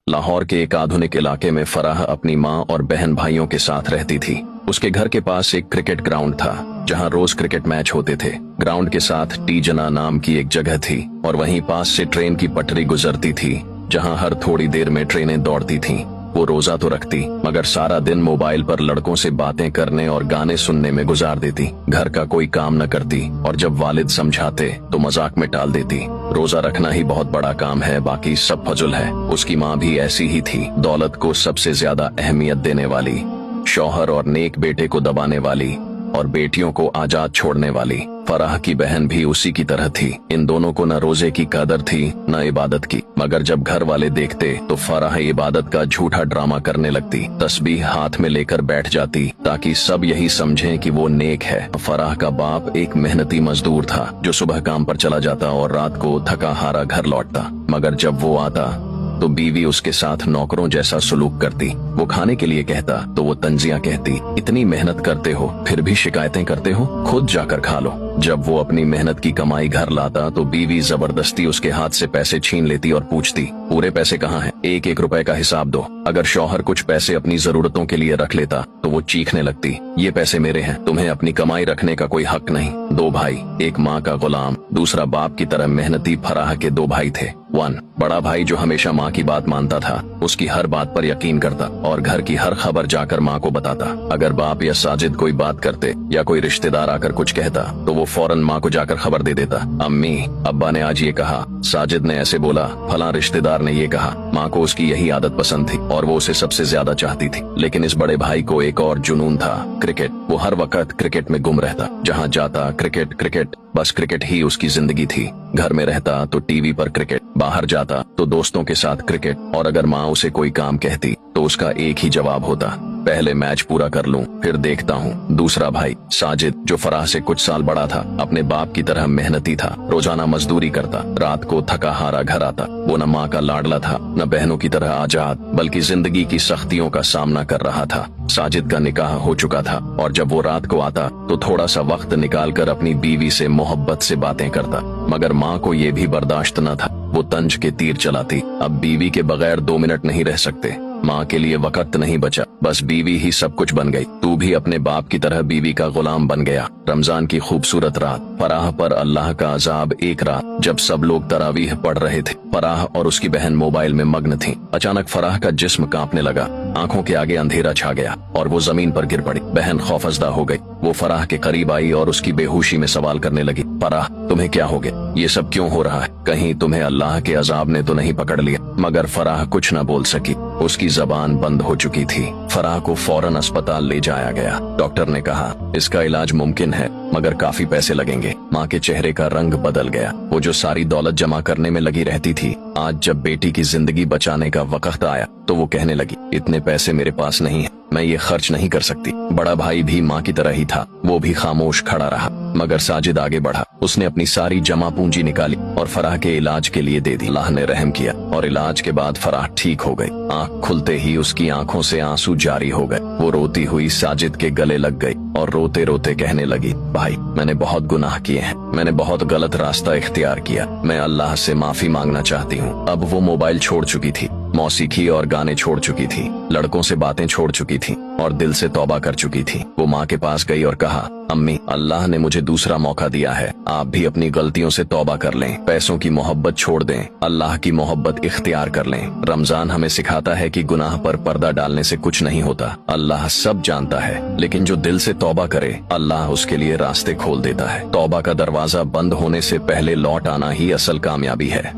लाहौर के एक आधुनिक इलाके में फराह अपनी माँ और बहन भाइयों के साथ रहती थी। उसके घर के पास एक क्रिकेट ग्राउंड था जहाँ रोज क्रिकेट मैच होते थे। ग्राउंड के साथ टीजना नाम की एक जगह थी और वहीं पास से ट्रेन की पटरी गुजरती थी जहाँ हर थोड़ी देर में ट्रेनें दौड़ती थीं। वो रोजा तो रखती मगर सारा दिन मोबाइल पर लड़कों से बातें करने और गाने सुनने में गुजार देती। घर का कोई काम न करती और जब वालिद समझाते तो मजाक में टाल देती। रोजा रखना ही बहुत बड़ा काम है, बाकी सब फजुल है। उसकी माँ भी ऐसी ही थी, दौलत को सबसे ज्यादा अहमियत देने वाली, शौहर और नेक बेटे को दबाने वाली और बेटियों को आजाद छोड़ने वाली। फराह की बहन भी उसी की तरह थी। इन दोनों को न रोजे की कदर थी न इबादत की, मगर जब घर वाले देखते तो फराह इबादत का झूठा ड्रामा करने लगती। तस्बीह हाथ में लेकर बैठ जाती ताकि सब यही समझें कि वो नेक है। फराह का बाप एक मेहनती मजदूर था जो सुबह काम पर चला जाता और रात को थका हारा घर लौटता, मगर जब वो आता तो बीवी उसके साथ नौकरों जैसा सलूक करती। वो खाने के लिए कहता तो वो तंजियां कहती, इतनी मेहनत करते हो फिर भी शिकायतें करते हो, खुद जाकर खा लो। जब वो अपनी मेहनत की कमाई घर लाता तो बीवी जबरदस्ती उसके हाथ से पैसे छीन लेती और पूछती, पूरे पैसे कहाँ हैं? एक एक रुपए का हिसाब दो। अगर शौहर कुछ पैसे अपनी जरूरतों के लिए रख लेता तो वो चीखने लगती, ये पैसे मेरे हैं, तुम्हें अपनी कमाई रखने का कोई हक नहीं। दो भाई, एक माँ का गुलाम, दूसरा बाप की तरह मेहनती फराह के दो भाई थे। बड़ा भाई जो हमेशा माँ की बात मानता था, उसकी हर बात पर यकीन करता और घर की हर खबर जाकर माँ को बताता। अगर बाप या साजिद कोई बात करते या कोई रिश्तेदार आकर कुछ कहता तो वो फौरन माँ को जाकर खबर दे देता, अम्मी अब्बा ने आज ये कहा, साजिद ने ऐसे बोला, फलां रिश्तेदार ने ये कहा। माँ को उसकी यही आदत पसंद थी और वो उसे सबसे ज्यादा चाहती थी। लेकिन इस बड़े भाई को एक और जुनून था, क्रिकेट। वो हर वक्त क्रिकेट में गुम रहता, जहाँ जाता क्रिकेट क्रिकेट, बस क्रिकेट ही उसकी जिंदगी थी। घर में रहता तो टीवी पर क्रिकेट, बाहर जाता तो दोस्तों के साथ क्रिकेट, और अगर माँ उसे कोई काम कहती तो उसका एक ही जवाब होता, पहले मैच पूरा कर लूं फिर देखता हूँ। दूसरा भाई साजिद जो फराह से कुछ साल बड़ा था, अपने बाप की तरह मेहनती था, रोजाना मजदूरी करता, रात को थका हारा घर आता। वो न माँ का लाडला था न बहनों की तरह आजाद, बल्कि जिंदगी की सख्तियों का सामना कर रहा था। साजिद का निकाह हो चुका था और जब वो रात को आता तो थोड़ा सा वक्त निकाल कर अपनी बीवी से मोहब्बत से बातें करता, मगर माँ को ये भी बर्दाश्त न था। वो तंज के तीर चलाती, अब बीवी के बगैर 2 मिनट नहीं रह सकते। माँ के लिए वक्त नहीं बचा, बस बीवी ही सब कुछ बन गई। तू भी अपने बाप की तरह बीवी का गुलाम बन गया। रमजान की खूबसूरत रात, फराह पर अल्लाह का अजाब। एक रात जब सब लोग तरावीह पढ़ रहे थे, फराह और उसकी बहन मोबाइल में मग्न थीं। अचानक फराह का जिस्म कांपने लगा, आंखों के आगे अंधेरा छा गया और वो जमीन पर गिर पड़ी। बहन खौफजदा हो गई। वो फराह के करीब आई और उसकी बेहोशी में सवाल करने लगी, फराह तुम्हें क्या हो गया? ये सब क्यों हो रहा है? कहीं तुम्हें अल्लाह के अजाब ने तो नहीं पकड़ लिया? मगर फराह कुछ न बोल सकी, उसकी जबान बंद हो चुकी थी। फराह को फौरन अस्पताल ले जाया गया। डॉक्टर ने कहा इसका इलाज मुमकिन है मगर काफी पैसे लगेंगे। माँ के चेहरे का रंग बदल गया। वो जो सारी दौलत जमा करने में लगी रहती थी, आज जब बेटी की जिंदगी बचाने का वक्त आया तो वो कहने लगी, इतने पैसे मेरे पास नहीं है, मैं ये खर्च नहीं कर सकती। बड़ा भाई भी माँ की तरह ही था, वो भी खामोश खड़ा रहा। मगर साजिद आगे बढ़ा, उसने अपनी सारी जमा पूंजी निकाली और फराह के इलाज के लिए दे दी। अल्लाह ने रहम किया और इलाज के बाद फराह ठीक हो गई। आंख खुलते ही उसकी आंखों से आंसू जारी हो गए। वो रोती हुई साजिद के गले लग गई और रोते रोते कहने लगी, भाई मैंने बहुत गुनाह किए हैं, मैंने बहुत गलत रास्ता इख्तियार किया, मैं अल्लाह से माफी मांगना चाहती हूँ। अब वो मोबाइल छोड़ चुकी थी, मौसीकी और गाने छोड़ चुकी थी, लड़कों से बातें छोड़ चुकी थी और दिल से तौबा कर चुकी थी। वो माँ के पास गई और कहा, अम्मी अल्लाह ने मुझे दूसरा मौका दिया है, आप भी अपनी गलतियों से तौबा कर लें, पैसों की मोहब्बत छोड़ दें, अल्लाह की मोहब्बत इख्तियार कर लें। रमजान हमें सिखाता है कि गुनाह पर पर्दा डालने से कुछ नहीं होता। अल्लाह सब जानता है, लेकिन जो दिल से तौबा करे अल्लाह उसके लिए रास्ते खोल देता है। तौबा का दरवाजा बंद होने से पहले लौट आना ही असल कामयाबी है।